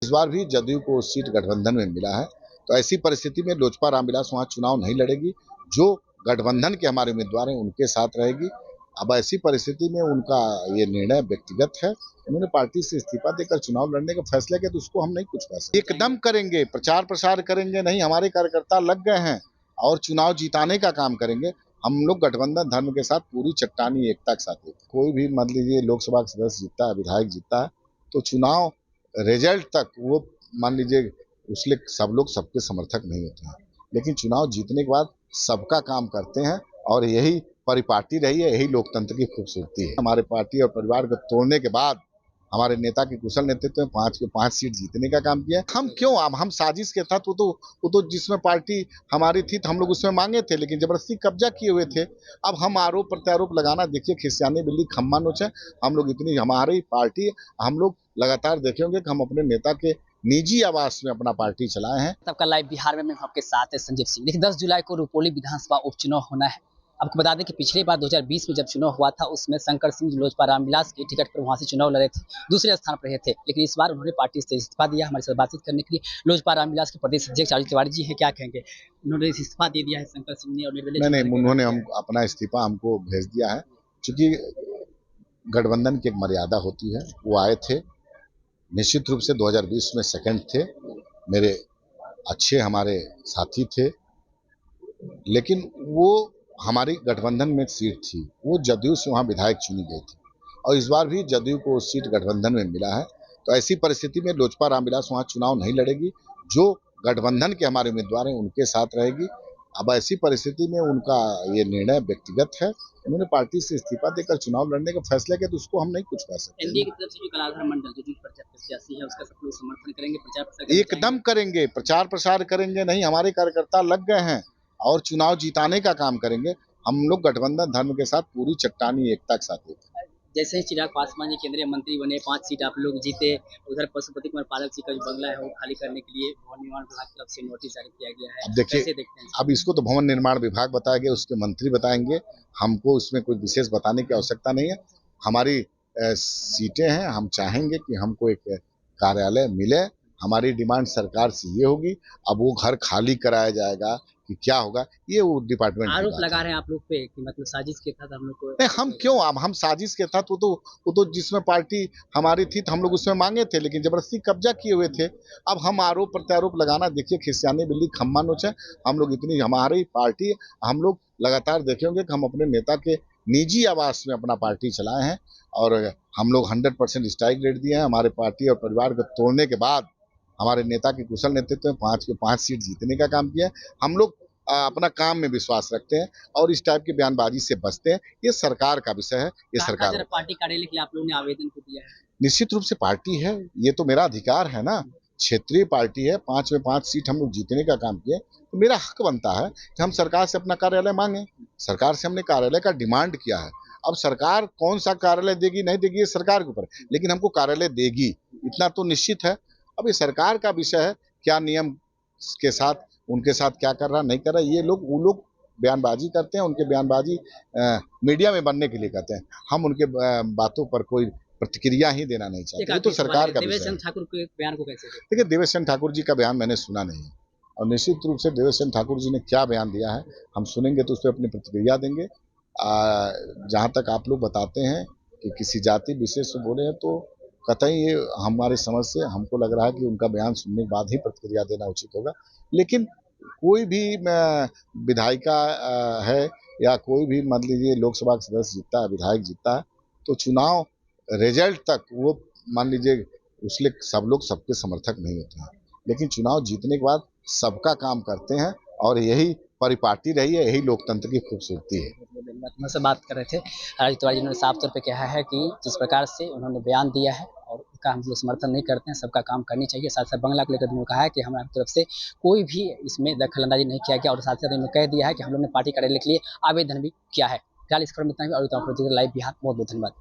इस बार भी जदयू को सीट गठबंधन में मिला है। तो ऐसी परिस्थिति में लोजपा रामविलास वहाँ चुनाव नहीं लड़ेगी। जो गठबंधन के हमारे उम्मीदवार हैं उनके साथ रहेगी। अब ऐसी परिस्थिति में उनका ये निर्णय व्यक्तिगत है। उन्होंने पार्टी से इस्तीफा देकर चुनाव लड़ने का फैसला किया, तो उसको हम नहीं कुछ कह सकते। एकदम करेंगे, प्रचार प्रसार करेंगे नहीं, हमारे कार्यकर्ता लग गए हैं और चुनाव जिताने का काम करेंगे। हम लोग गठबंधन धर्म के साथ पूरी चट्टानी एकता के साथ। कोई भी मान लीजिए लोकसभा का सदस्य जीतता है, विधायक जीतता है, तो चुनाव रिजल्ट तक वो मान लीजिए उसके सब लोग सबके समर्थक नहीं होते हैं, लेकिन चुनाव जीतने के बाद सबका काम करते हैं और यही परिपाटी रही है, यही लोकतंत्र की खूबसूरती है। हमारे पार्टी और परिवार को तोड़ने के बाद हमारे नेता के कुशल नेतृत्व में 5 के 5 सीट जीतने का काम किया। हम क्यों, अब हम साजिश के तहत वो तो जिसमें पार्टी हमारी थी तो हम लोग उसमें मांगे थे, लेकिन जबरदस्ती कब्जा किए हुए थे। अब हम आरोप प्रत्यारोप लगाना, देखिए खिसियानी बिल्ली खम्मा नोचे। हम लोग इतनी हमारी पार्टी, हम लोग लगातार देखेंगे कि हम अपने नेता के निजी आवास में अपना पार्टी चलाए हैं। सबका लाइव बिहार में मैं आपके साथ है संजीव सिंह। देखिए 10 जुलाई को रुपौली विधानसभा उपचुनाव होना है। आपको बता दें कि पिछली बार 2020 में जब चुनाव हुआ था उसमें शंकर सिंह लोजपा रामविलास के टिकट पर वहां से चुनाव लड़े थे, दूसरे स्थान पर रहे थे, लेकिन इस बार उन्होंने पार्टी से इस्तीफा दिया। हमारे साथ बातचीत करने के लिए लोजपा रामविलास के प्रदेश अध्यक्ष अजीत तिवारी जी है, क्या कहेंगे? उन्होंने इस्तीफा दे दिया है शंकर सिंह ने और नहीं, उन्होंने हम अपना इस्तीफा हमको भेज दिया है, क्योंकि गठबंधन की एक मर्यादा होती है। वो आए थे, निश्चित रूप से 2020 में सेकंड थे, मेरे अच्छे हमारे साथी थे, लेकिन वो हमारी गठबंधन में सीट थी, वो जदयू से वहाँ विधायक चुनी गई थी और इस बार भी जदयू को सीट गठबंधन में मिला है। तो ऐसी परिस्थिति में लोजपा रामविलास वहाँ चुनाव नहीं लड़ेगी। जो गठबंधन के हमारे उम्मीदवार हैं उनके साथ रहेगी। अब ऐसी परिस्थिति में उनका ये निर्णय व्यक्तिगत है। उन्होंने पार्टी से इस्तीफा देकर चुनाव लड़ने का फैसला किया, तो उसको हम नहीं कुछ कह सकते। एनडीए की तरफ से जो कलाधर मंडल जो प्रत्याशी है उसका सब लोग समर्थन करेंगे, प्रचार प्रसार एकदम करेंगे, प्रचार प्रसार करेंगे नहीं, हमारे कार्यकर्ता लग गए हैं और चुनाव जिताने का काम करेंगे। हम लोग गठबंधन धर्म के साथ पूरी चट्टानी एकता के साथ। जैसे ही चिराग पासवान जी केंद्रीय मंत्री बने, 5 सीट आप लोग जीते, उधर पशुपति कुमार पारक जी का जो बंगला है वो खाली करने के लिए भवन निर्माण विभाग की तरफ से नोटिस जारी किया गया है। अब देखिए, देखते हैं अब इसको तो भवन निर्माण विभाग बताएंगे, उसके मंत्री बताएंगे, हमको इसमें कोई विशेष बताने की आवश्यकता नहीं है। हमारी सीटें हैं, हम चाहेंगे कि हमको एक कार्यालय मिले। हमारी डिमांड सरकार से ये होगी। अब वो घर खाली कराया जाएगा कि क्या होगा, ये वो डिपार्टमेंट आरोप लगा रहे हैं आप लोग पे कि मतलब साजिश के तहत हम लोग को। नहीं, हम क्यों, अब हम साजिश के तहत वो तो जिसमें पार्टी हमारी थी तो हम लोग उसमें मांगे थे, लेकिन जबरदस्ती कब्जा किए हुए थे। अब हम आरोप प्रत्यारोप लगाना, देखिए खिसियानी बिल्ली खम्मा नोचे। हम लोग इतनी हमारी पार्टी, हम लोग लगातार देखेंगे कि हम अपने नेता के निजी आवास में अपना पार्टी चलाए हैं और हम लोग 100% स्ट्राइक रेट दिए हैं। हमारे पार्टी और परिवार को तोड़ने के बाद हमारे नेता के कुशल नेतृत्व में 5 के 5 सीट जीतने का काम किया है। हम लोग अपना काम में विश्वास रखते हैं और इस टाइप की बयानबाजी से बचते हैं। ये सरकार का विषय है, ये सरकार। पार्टी कार्यालय के लिए आप लोगों ने आवेदन को दिया है? निश्चित रूप से पार्टी है, ये तो मेरा अधिकार है ना। क्षेत्रीय पार्टी है, 5 में 5 सीट हम लोग जीतने का काम किए, तो मेरा हक बनता है कि हम सरकार से अपना कार्यालय मांगे। सरकार से हमने कार्यालय का डिमांड किया है। अब सरकार कौन सा कार्यालय देगी नहीं देगी ये सरकार के ऊपर, लेकिन हमको कार्यालय देगी, इतना तो निश्चित है। अब ये सरकार का विषय है, क्या नियम के साथ उनके साथ क्या कर रहा नहीं कर रहा। ये लोग, वो लोग बयानबाजी करते हैं, उनके बयानबाजी मीडिया में बनने के लिए करते हैं। हम उनके बातों पर कोई प्रतिक्रिया ही देना नहीं चाहते। ये तो सरकार का विषय है। ठाकुर के बयान को कैसे देखिए, देवेश चंद्र ठाकुर जी का बयान मैंने सुना नहीं है और निश्चित रूप से देवेश चंद्र ठाकुर जी ने क्या बयान दिया है हम सुनेंगे तो उस पर अपनी प्रतिक्रिया देंगे। जहाँ तक आप लोग बताते हैं कि किसी जाति विशेष से बोले हैं, तो कतई ये हमारे समझ से हमको लग रहा है कि उनका बयान सुनने के बाद ही प्रतिक्रिया देना उचित होगा। लेकिन कोई भी विधायिका है या कोई भी मान लीजिए लोकसभा का सदस्य जीतता है, विधायक जीतता है, तो चुनाव रिजल्ट तक वो मान लीजिए उसके सब लोग सबके समर्थक नहीं होते हैं, लेकिन चुनाव जीतने के बाद सबका काम करते हैं और यही परिपाटी रही है, यही लोकतंत्र की खूबसूरती है। से बात कर रहे थे अजीत तिवारी जी ने साफ तौर पे कहा है कि जिस प्रकार से उन्होंने बयान दिया है और उसका हम लोग समर्थन नहीं करते हैं, सबका काम करनी चाहिए। साथ साथ बंगला को लेकर उन्होंने कहा है कि हमारी तरफ से कोई भी इसमें दखलंदाजी नहीं किया गया और साथ साथ उन्होंने कह दिया है कि हम लोग ने पार्टी कार्यालय के लिए आवेदन भी किया है। फिलहाल इस खबर में इतना ही और लाइव बिहार बहुत बहुत धन्यवाद।